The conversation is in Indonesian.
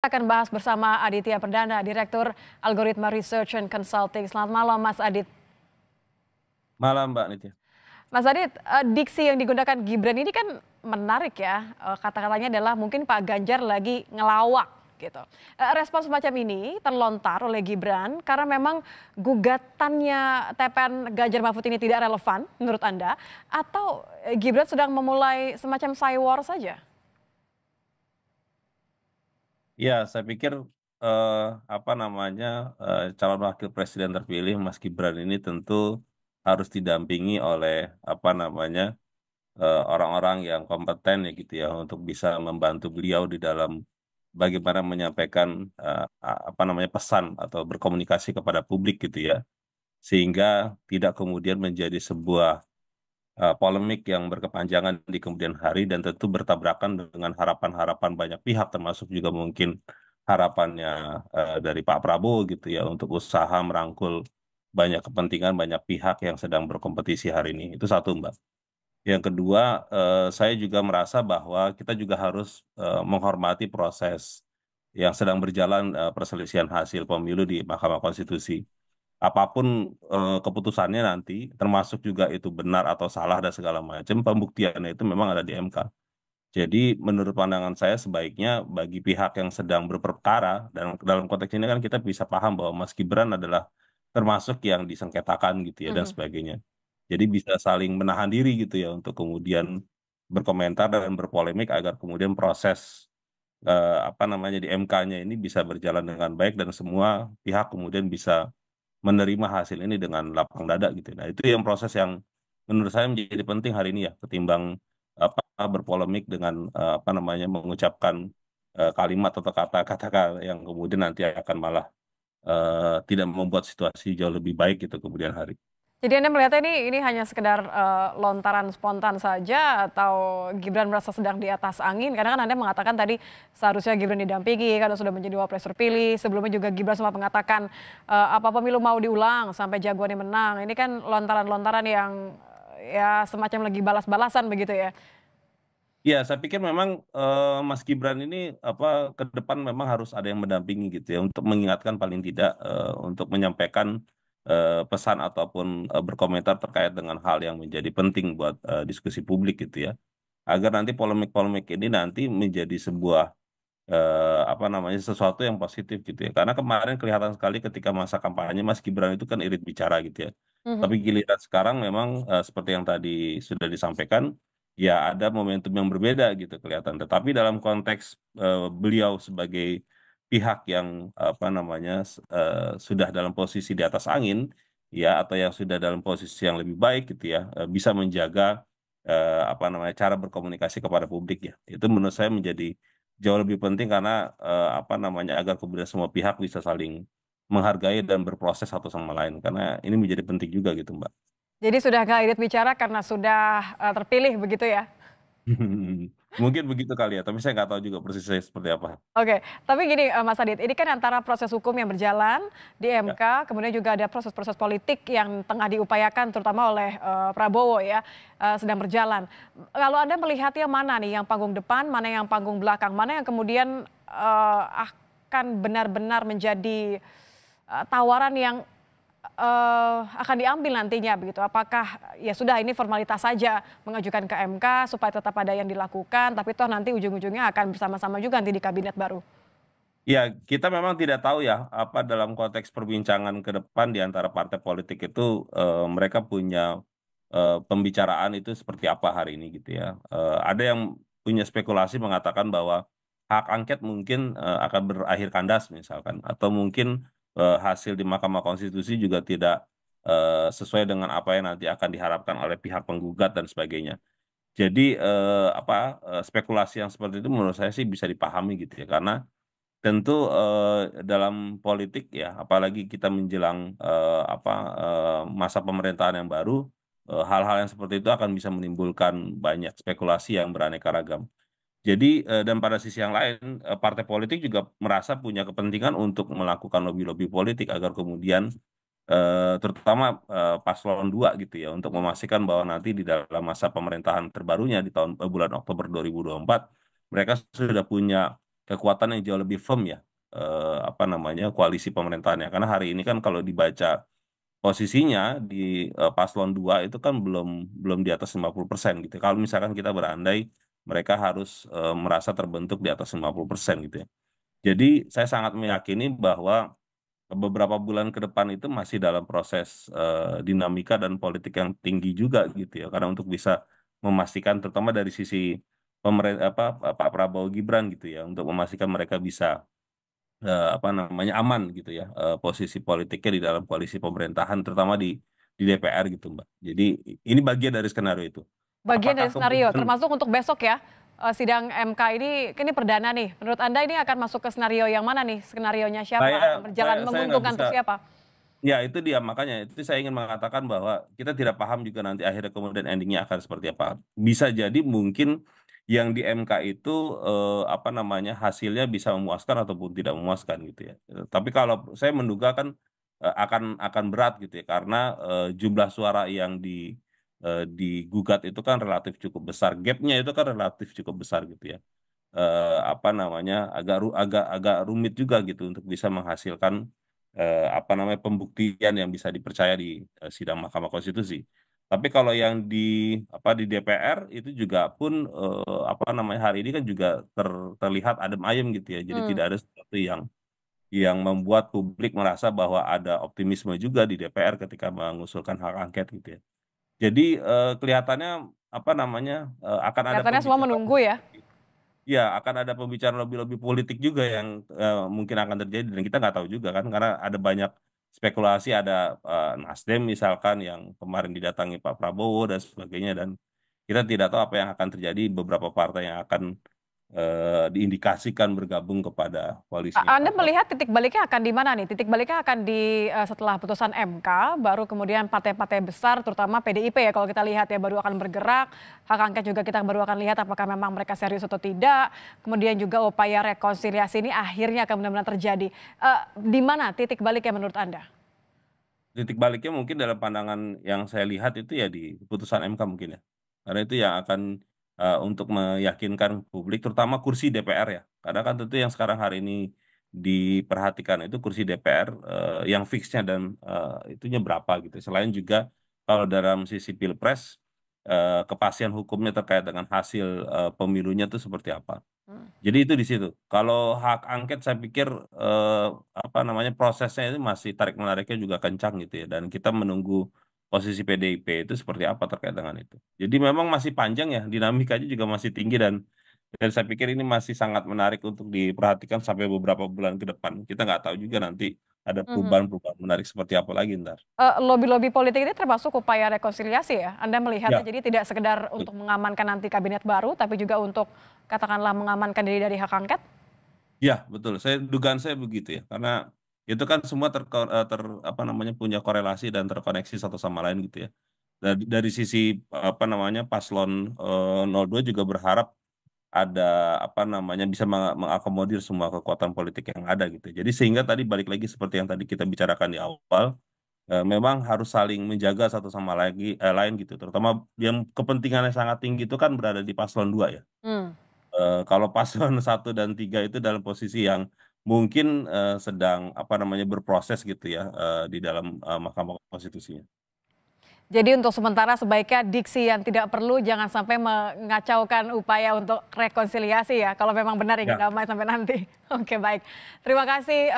Akan bahas bersama Aditya Perdana, Direktur Algoritma Research and Consulting. Selamat malam, Mas Adit. Malam Mbak Nitya. Mas Adit, diksi yang digunakan Gibran ini kan menarik ya. Kata-katanya adalah mungkin Pak Ganjar lagi ngelawak gitu. Respon semacam ini terlontar oleh Gibran karena memang gugatannya TPN Ganjar Mahfud ini tidak relevan menurut Anda, atau Gibran sedang memulai semacam cywar saja? Ya, saya pikir eh, calon wakil presiden terpilih Mas Gibran ini tentu harus didampingi oleh orang-orang yang kompeten ya gitu ya untuk bisa membantu beliau di dalam bagaimana menyampaikan pesan atau berkomunikasi kepada publik gitu ya, sehingga tidak kemudian menjadi sebuah polemik yang berkepanjangan di kemudian hari dan tentu bertabrakan dengan harapan-harapan banyak pihak termasuk juga mungkin harapannya dari Pak Prabowo gitu ya untuk usaha merangkul banyak kepentingan banyak pihak yang sedang berkompetisi hari ini. Itu satu, Mbak. Yang kedua, saya juga merasa bahwa kita juga harus menghormati proses yang sedang berjalan, perselisihan hasil pemilu di Mahkamah Konstitusi. Apapun keputusannya nanti, termasuk juga itu benar atau salah dan segala macam, pembuktiannya itu memang ada di MK. Jadi menurut pandangan saya sebaiknya bagi pihak yang sedang berperkara, dan dalam konteks ini kan kita bisa paham bahwa Mas Gibran adalah termasuk yang disengketakan gitu ya dan Mhm. sebagainya. Jadi bisa saling menahan diri gitu ya untuk kemudian berkomentar dan berpolemik agar kemudian proses di MK-nya ini bisa berjalan dengan baik dan semua pihak kemudian bisa menerima hasil ini dengan lapang dada gitu. Nah, itu yang proses yang menurut saya menjadi penting hari ini ya, ketimbang apa berpolemik dengan mengucapkan kalimat atau kata-kata yang kemudian nanti akan malah tidak membuat situasi jauh lebih baik gitu kemudian hari. Jadi Anda melihatnya ini hanya sekedar lontaran spontan saja, atau Gibran merasa sedang di atas angin? Karena kan Anda mengatakan tadi seharusnya Gibran didampingi karena sudah menjadi wapres terpilih. Sebelumnya juga Gibran sempat mengatakan apa pemilu mau diulang sampai jagoannya menang. Ini kan lontaran-lontaran yang ya semacam lagi balas-balasan begitu ya. Ya, saya pikir memang Mas Gibran ini ke depan memang harus ada yang mendampingi gitu ya untuk mengingatkan paling tidak untuk menyampaikan pesan ataupun berkomentar terkait dengan hal yang menjadi penting buat diskusi publik gitu ya. Agar nanti polemik-polemik ini nanti menjadi sebuah sesuatu yang positif gitu ya. Karena kemarin kelihatan sekali ketika masa kampanye Mas Gibran itu kan irit bicara gitu ya. Mhm. Tapi giliran sekarang memang seperti yang tadi sudah disampaikan, ya ada momentum yang berbeda gitu kelihatan. Tetapi dalam konteks beliau sebagai pihak yang sudah dalam posisi di atas angin, ya atau yang sudah dalam posisi yang lebih baik gitu ya, bisa menjaga cara berkomunikasi kepada publik ya. Itu menurut saya menjadi jauh lebih penting karena agar kemudian semua pihak bisa saling menghargai dan berproses satu sama lain karena ini menjadi penting juga gitu Mbak. Jadi sudah nggak edit bicara karena sudah terpilih begitu ya? Mungkin begitu kali ya, tapi saya nggak tahu juga persisnya seperti apa. Oke, tapi gini Mas Adit, ini kan antara proses hukum yang berjalan di Ya, MK, kemudian juga ada proses-proses politik yang tengah diupayakan terutama oleh Prabowo ya, sedang berjalan. Kalau Anda melihatnya mana nih yang panggung depan, mana yang panggung belakang, mana yang kemudian akan benar-benar menjadi tawaran yang akan diambil nantinya begitu? Apakah ya sudah ini formalitas saja mengajukan ke MK supaya tetap ada yang dilakukan, tapi toh nanti ujung-ujungnya akan bersama-sama juga nanti di kabinet baru? ya kita memang tidak tahu ya apa dalam konteks perbincangan ke depan di antara partai politik itu mereka punya pembicaraan itu seperti apa hari ini gitu ya. Ada yang punya spekulasi mengatakan bahwa hak angket mungkin akan berakhir kandas misalkan, atau mungkin hasil di Mahkamah Konstitusi juga tidak sesuai dengan apa yang nanti akan diharapkan oleh pihak penggugat dan sebagainya. Jadi spekulasi yang seperti itu menurut saya sih bisa dipahami gitu ya, karena tentu dalam politik ya, apalagi kita menjelang masa pemerintahan yang baru, hal-hal yang seperti itu akan bisa menimbulkan banyak spekulasi yang beraneka ragam. Jadi dan pada sisi yang lain, partai politik juga merasa punya kepentingan untuk melakukan lobby-lobby politik agar kemudian terutama paslon 2 gitu ya, untuk memastikan bahwa nanti di dalam masa pemerintahan terbarunya di bulan Oktober 2024 mereka sudah punya kekuatan yang jauh lebih firm ya, apa namanya, koalisi pemerintahannya. Karena hari ini kan kalau dibaca posisinya di paslon 2 itu kan belum belum di atas 50% gitu. Kalau misalkan kita berandai mereka harus merasa terbentuk di atas 50% gitu ya. Jadi saya sangat meyakini bahwa beberapa bulan ke depan itu masih dalam proses dinamika dan politik yang tinggi juga gitu ya. Karena untuk bisa memastikan terutama dari sisi pemerintah apa Pak Prabowo Gibran gitu ya, untuk memastikan mereka bisa apa namanya aman gitu ya, posisi politiknya di dalam koalisi pemerintahan terutama di DPR gitu Mbak. Jadi ini bagian dari skenario itu. Bagian Apakah dari skenario, kemudian termasuk untuk besok ya, sidang MK ini perdana nih. Menurut Anda ini akan masuk ke skenario yang mana nih? Skenarionya siapa? saya Akan berjalan saya nggak menguntungkan bisa. untuk siapa? Ya, itu dia. Makanya itu saya ingin mengatakan bahwa kita tidak paham juga nanti akhirnya kemudian endingnya akan seperti apa. Bisa jadi mungkin yang di MK itu apa namanya hasilnya bisa memuaskan ataupun tidak memuaskan gitu ya. Tapi kalau saya menduga kan akan berat gitu ya karena jumlah suara yang digugat itu kan relatif cukup besar. Gapnya itu kan relatif cukup besar gitu ya. Apa namanya agak rumit juga gitu untuk bisa menghasilkan apa namanya pembuktian yang bisa dipercaya di sidang Mahkamah Konstitusi. Tapi kalau yang di DPR itu juga pun apa namanya hari ini kan juga terlihat adem ayem gitu ya. Jadi Hmm. tidak ada sesuatu yang membuat publik merasa bahwa ada optimisme juga di DPR ketika mengusulkan hak angket gitu ya. Jadi kelihatannya apa namanya akan ada Kelihatannya semua pembicaraan. menunggu ya. Ya, akan ada pembicaraan lobby-lobby politik juga yang mungkin akan terjadi dan kita nggak tahu juga kan karena ada banyak spekulasi ada Nasdem misalkan yang kemarin didatangi Pak Prabowo dan sebagainya dan kita tidak tahu apa yang akan terjadi beberapa partai yang akan diindikasikan bergabung kepada koalisinya Anda Pak Prabowo. melihat titik baliknya akan di mana nih? Titik baliknya akan di setelah putusan MK, baru kemudian partai-partai besar, terutama PDIP ya kalau kita lihat ya baru akan bergerak. Hak angket juga kita baru akan lihat apakah memang mereka serius atau tidak. Kemudian juga upaya rekonsiliasi ini akhirnya akan benar-benar terjadi. Di mana titik baliknya menurut Anda? Titik baliknya mungkin dalam pandangan yang saya lihat itu ya di putusan MK mungkin ya. Karena itu yang akan untuk meyakinkan publik terutama kursi DPR ya. Karena kan tentu yang sekarang hari ini diperhatikan itu kursi DPR yang fixnya dan itunya berapa gitu. Selain juga kalau dalam sisi Pilpres kepastian hukumnya terkait dengan hasil pemilunya itu seperti apa. Hmm. Jadi itu di situ. Kalau hak angket saya pikir eh, apa namanya prosesnya itu masih tarik menariknya juga kencang gitu ya. Dan kita menunggu posisi PDIP itu seperti apa terkait dengan itu. Jadi memang masih panjang ya, dinamikanya juga masih tinggi dan saya pikir ini masih sangat menarik untuk diperhatikan sampai beberapa bulan ke depan. Kita nggak tahu juga nanti ada Mhm. perubahan-perubahan menarik seperti apa lagi ntar. Lobby-lobby politik ini termasuk upaya rekonsiliasi ya? Anda melihatnya Ya, jadi tidak sekedar untuk mengamankan nanti kabinet baru, tapi juga untuk katakanlah mengamankan diri dari hak angket? ya betul. Dugaan saya begitu ya, karena itu kan semua apa namanya punya korelasi dan terkoneksi satu sama lain gitu ya. Dari sisi apa namanya paslon 02 juga berharap ada apa namanya bisa mengakomodir semua kekuatan politik yang ada gitu. Jadi sehingga tadi balik lagi seperti yang tadi kita bicarakan di awal, memang harus saling menjaga satu sama lain gitu. Terutama yang kepentingannya sangat tinggi itu kan berada di paslon 2 ya. Hmm. Kalau paslon 1 dan 3 itu dalam posisi yang mungkin sedang apa namanya berproses gitu ya di dalam Mahkamah Konstitusinya. Jadi untuk sementara sebaiknya diksi yang tidak perlu jangan sampai mengacaukan upaya untuk rekonsiliasi ya, kalau memang benar ingin Ya. damai sampai nanti. Oke baik, terima kasih.